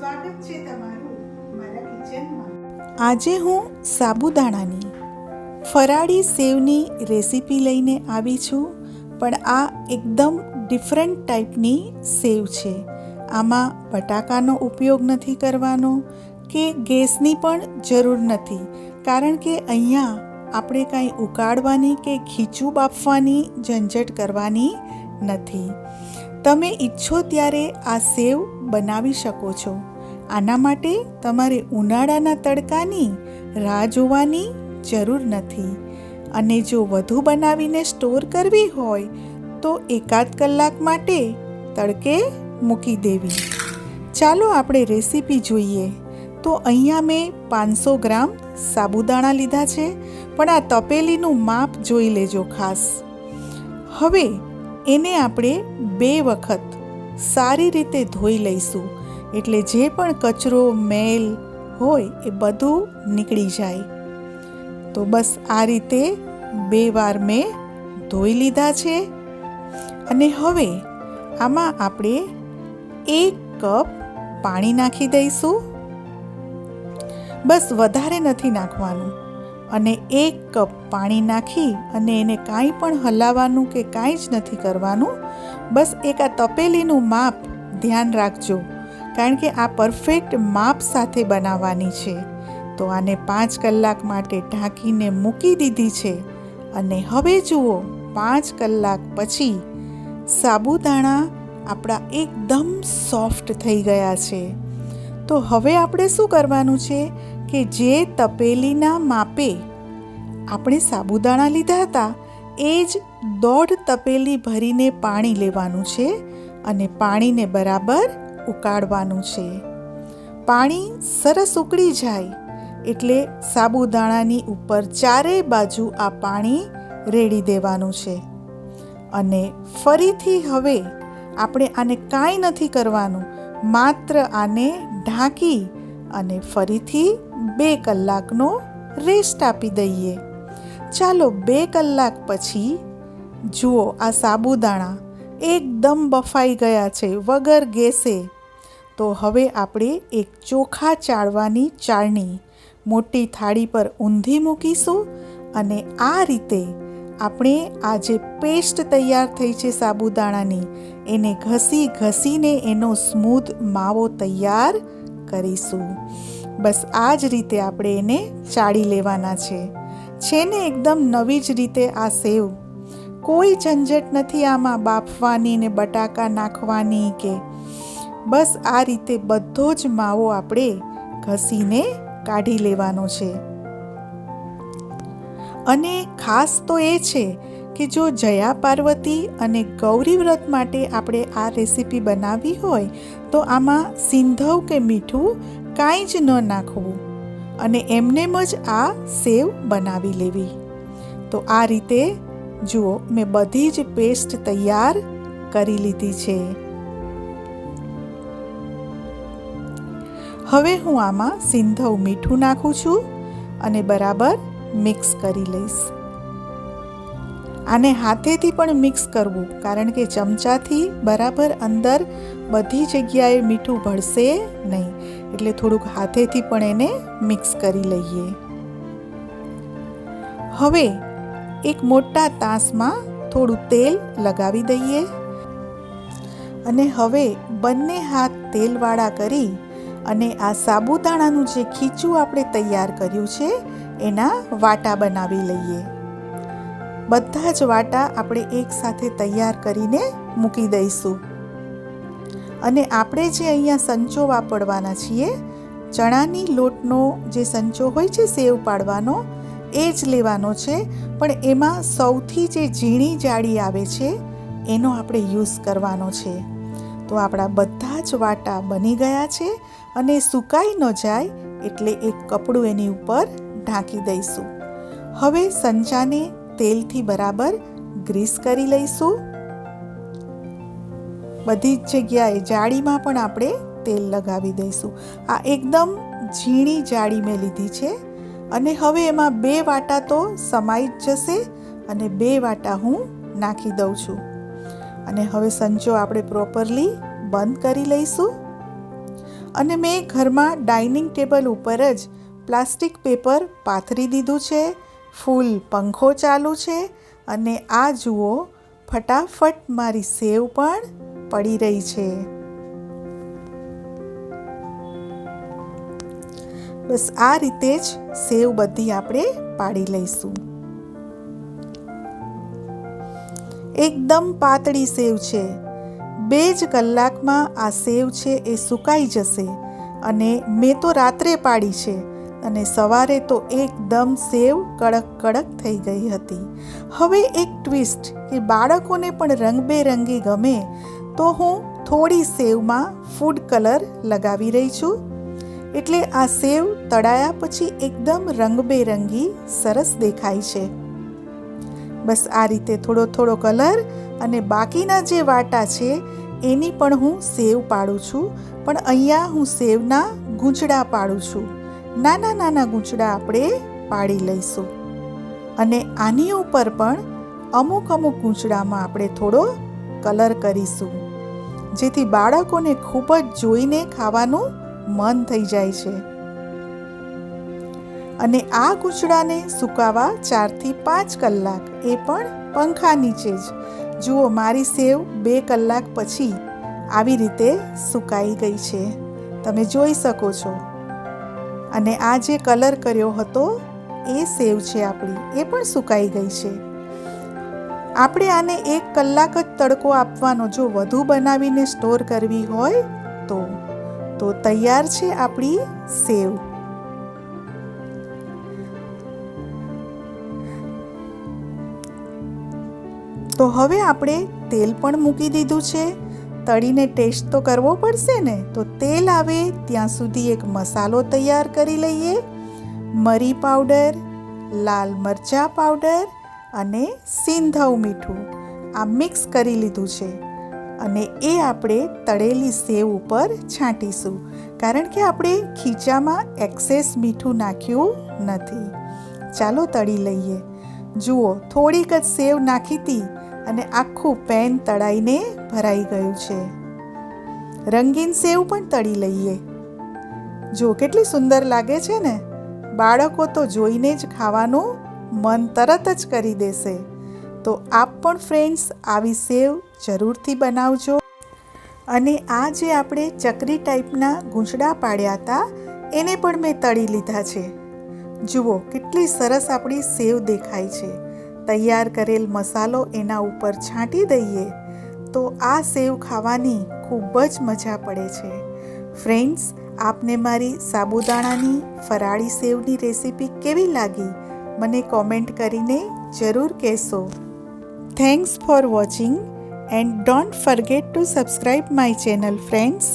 સ્વાગત છે તમારું મારા કિચનમાં। આજે હું સાબુદાણાની ફરાળી સેવની રેસીપી લઈને આવી છું, પણ આ એકદમ ડિફરન્ટ ટાઈપની સેવ છે। આમાં બટાકાનો ઉપયોગ નથી કરવાનો કે ગેસની પણ જરૂર નથી, કારણ કે અહીંયા આપણે કાંઈ ઉકાળવાની કે ખીચું બાફવાની ઝંઝટ કરવાની નથી। તમે ઈચ્છો ત્યારે આ સેવ બનાવી શકો છો। આના માટે તમારે ઉનાળાના તડકાની રાહ જોવાની જરૂર નથી, અને જો વધુ બનાવીને સ્ટોર કરવી હોય તો એકાદ કલાક માટે તડકે મૂકી દેવી। ચાલો આપણે રેસીપી જોઈએ। તો અહીંયા મેં 500 ગ્રામ સાબુદાણા લીધા છે, પણ આ તપેલીનું માપ જોઈ લેજો ખાસ। હવે એને આપણે 2 વખત સારી રીતે ધોઈ લઈશું, એટલે જે પણ કચરો મેલ હોય એ બધું નીકળી જાય। તો બસ આ રીતે 2 વાર મેં ધોઈ લીધા છે, અને હવે આમાં આપણે 1 કપ પાણી નાખી દઈશું। બસ વધારે નથી નાખવાનું, અને 1 કપ પાણી નાખી અને એને કાંઈ પણ હલાવવાનું કે કાંઈ જ નથી કરવાનું। બસ એક આ તપેલીનું માપ ધ્યાન રાખજો, કારણ કે આ પરફેક્ટ માપ સાથે બનાવવાની છે। તો આને 5 કલાક માટે ઢાંકીને મૂકી દીધી છે, અને હવે જુઓ 5 કલાક પછી સાબુદાણા આપણા એકદમ સોફ્ટ થઈ ગયા છે। તો હવે આપણે શું કરવાનું છે કે જે તપેલીના માપે આપણે સાબુદાણા લીધા હતા એ જ 1.5 તપેલી ભરીને પાણી લેવાનું છે, અને પાણીને બરાબર ઉકાળવાનું છે। પાણી સરસ ઉકળી જાય એટલે સાબુદાણાની ઉપર ચારેય બાજુ આ પાણી રેડી દેવાનું છે, અને ફરીથી હવે આપણે આને કાંઈ નથી કરવાનું, માત્ર આને ઢાંકી અને ફરીથી 2 કલાકનો રેસ્ટ આપી દઈએ। ચાલો 2 કલાક પછી જુઓ આ સાબુદાણા એકદમ બફાઈ ગયા છે વગર ગેસે। તો હવે આપણે એક ચોખા ચાળવાની ચાળણી મોટી થાળી પર ઊંધી મૂકીશું, અને આ રીતે આપણે આ જે પેસ્ટ તૈયાર થઈ છે સાબુદાણાની એને ઘસીને એનો સ્મૂથ માવો તૈયાર કરીશું। બસ આ જ રીતે આપણે એને ચાળી લેવાના છે ને એકદમ નવી જ રીતે આ સેવ, કોઈ ઝંઝટ નથી આમાં બાફવાની ને બટાકા નાખવાની કે, બસ આ રીતે બધો જ માવો આપણે ઘસીને કાઢી લેવાનો છે। અને ખાસ તો એ છે કે જો જયા પાર્વતી અને ગૌરી વ્રત માટે આપણે આ રેસીપી બનાવવી હોય તો આમાં સિંધવ કે મીઠું કાંઈ જ ન નાખવું, અને એમનેમ જ આ સેવ બનાવી લેવી। તો આ રીતે જુઓ મેં બધી જ પેસ્ટ તૈયાર કરી લીધી છે। હવે હું આમાં સિંધવ મીઠું નાખું છું અને બરાબર મિક્સ કરી લઈશ। આને હાથેથી પણ મિક્સ કરવું, કારણ કે ચમચાથી બરાબર અંદર બધી જગ્યાએ મીઠું ભળશે નહીં, એટલે થોડુંક હાથેથી પણ એને મિક્સ કરી લઈએ। હવે એક મોટા તાસમાં થોડું તેલ લગાવી દઈએ, અને હવે બંને હાથ તેલવાળા કરી અને આ સાબુદાણાનું જે ખીચું આપણે તૈયાર કર્યું છે એના વાટા બનાવી લઈએ। બધા જ વાટા આપણે એક સાથે તૈયાર કરીને મૂકી દઈશું, અને આપણે જે અહીંયા સંચો વાપરવાના છીએ, ચણાની લોટનો જે સંચો હોય છે સેવ પાડવાનો એ જ લેવાનો છે, પણ એમાં સૌથી જે ઝીણી જાળી આવે છે એનો આપણે યુઝ કરવાનો છે। તો આપણા બધા જ વાટા બની ગયા છે, અને સુકાઈ ન જાય એટલે એક કપડું એની ઉપર ઢાંકી દઈશું। હવે સંચાને તેલથી બરાબર ગ્રીસ કરી લઈશું। બધી જ જગ્યાએ જાળીમાં પણ આપણે તેલ લગાવી દઈશું। આ એકદમ ઝીણી જાળી મેં લીધી છે, અને હવે એમાં 2 વાટા તો સમાઈ જ જશે, અને 2 વાટા હું નાખી દઉં છું, અને હવે સંચો આપણે પ્રોપરલી બંધ કરી લઈશું। અને મેં ઘરમાં ડાઇનિંગ ટેબલ ઉપર જ પ્લાસ્ટિક પેપર પાથરી દીધું છે. ફૂલ પંખો ચાલુ છે અને આ જુઓ ફટાફટ મારી સેવ પણ પડી રહી છે. બસ આ રીતે જ સેવ બધી આપણે પાડી લઈશું. એકદમ પાતળી સેવ છે. 2 જ કલાકમાં આ સેવ છે એ સુકાઈ જશે અને મેં તો રાત્રે પાડી છે અને સવારે તો એકદમ સેવ કડક કડક થઈ ગઈ હતી. હવે એક ટ્વિસ્ટ કે બાળકોને પણ રંગબેરંગી ગમે તો હું થોડી સેવમાં ફૂડ કલર લગાવી રહી છું. એટલે આ સેવ તળાયા પછી એકદમ રંગબેરંગી સરસ દેખાય છે. બસ આ રીતે થોડો થોડો કલર અને બાકીના જે વાટા છે એની પણ હું સેવ પાડું છું. પણ અહીંયા હું સેવના ગૂંચડા પાડું છું. નાના નાના ગૂંચડા આપણે પાડી લઈશું અને આની ઉપર પણ અમુક ગૂંચડામાં આપણે થોડો કલર કરીશું, જેથી બાળકોને ખૂબ જ જોઈને ખાવાનું મન થઈ જાય છે. અને આ ગૂંચડાને સુકાવા 4 થી 5 કલાક, એ પણ પંખા નીચે જ. જુઓ મારી સેવ 2 કલાક પછી આવી રીતે સુકાઈ ગઈ છે, તમે જોઈ શકો છો. અને આ જે કલર કર્યો હતો એ સેવ છે આપણી, એ પણ સુકાઈ ગઈ છે. આપણે આને 1 કલાક જ તડકો આપવાનો, જો વધુ બનાવીને સ્ટોર કરવી હોય તો તૈયાર છે આપણી સેવ. તો હવે આપણે તેલ પણ મૂકી દીધું છે. તળીને ટેસ્ટ તો કરવો પડશે ને, તો તેલ આવે ત્યાં સુધી એક મસાલો તૈયાર કરી લઈએ. મરી પાવડર, લાલ મરચાં પાવડર અને સિંધવ મીઠું આ મિક્સ કરી લીધું છે અને એ આપણે તળેલી સેવ ઉપર છાંટીશું, કારણ કે આપણે ખીચામાં એક્સેસ મીઠું નાખ્યું નથી. ચાલો તળી લઈએ. જુઓ થોડીક જ સેવ નાખી હતી અને આખું પેન તળાઈને ભરાઈ ગયું છે. રંગીન સેવ પણ તળી લઈએ. જો કેટલી સુંદર લાગે છે ને, બાળકો તો જોઈને જ ખાવાનું મન તરત જ કરી દેશે. તો આપ પણ ફ્રેન્ડ્સ આવી સેવ જરૂરથી બનાવજો. અને આ જે આપણે ચકરી ટાઈપના ગૂંચડા પાડ્યા હતા એને પણ મેં તળી લીધા છે. જુઓ કેટલી સરસ આપણી સેવ દેખાય છે. તૈયાર કરેલ મસાલો એના ઉપર છાંટી દઈએ તો આ સેવ ખાવાની ખૂબ જ મજા પડે છે. ફ્રેન્ડ્સ, આપને મારી સાબુદાણાની ફરાળી સેવની રેસીપી કેવી લાગી મને કોમેન્ટ કરીને જરૂર કહેશો. Thanks for watching and don't forget to subscribe my channel, friends.